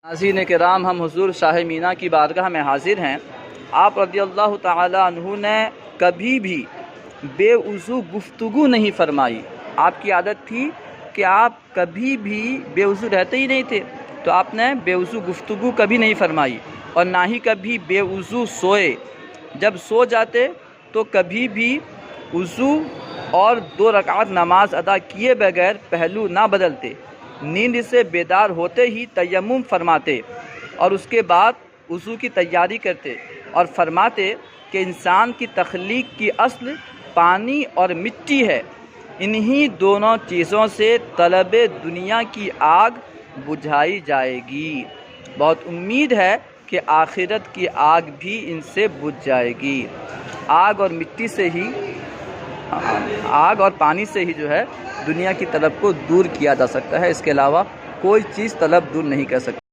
नाज़रीन किराम, हम हुज़ूर शाह मीना की बारगाह में हाज़िर हैं। आप रज़ियल्लाहु ताला अन्हु ने कभी भी बेवज़ू गुफ्तगू नहीं फ़रमाई। आपकी आदत थी कि आप कभी भी बेवज़ू रहते ही नहीं थे, तो आपने बेवज़ू गुफ्तगू कभी नहीं फ़रमाई और ना ही कभी बेवज़ू सोए। जब सो जाते तो कभी भी वज़ू और 2 रकात नमाज अदा किए बगैर पहलू ना बदलते। नींद से बेदार होते ही तयम्मुम फरमाते और उसके बाद वज़ू की तैयारी करते और फरमाते कि इंसान की तख्लीक की अस्ल पानी और मिट्टी है। इन्हीं दोनों चीज़ों से तलबे दुनिया की आग बुझाई जाएगी। बहुत उम्मीद है कि आखिरत की आग भी इनसे बुझ जाएगी। आग और मिट्टी से ही, आग और पानी से ही जो है दुनिया की तलब को दूर किया जा सकता है। इसके अलावा कोई चीज़ तलब दूर नहीं कर सकती।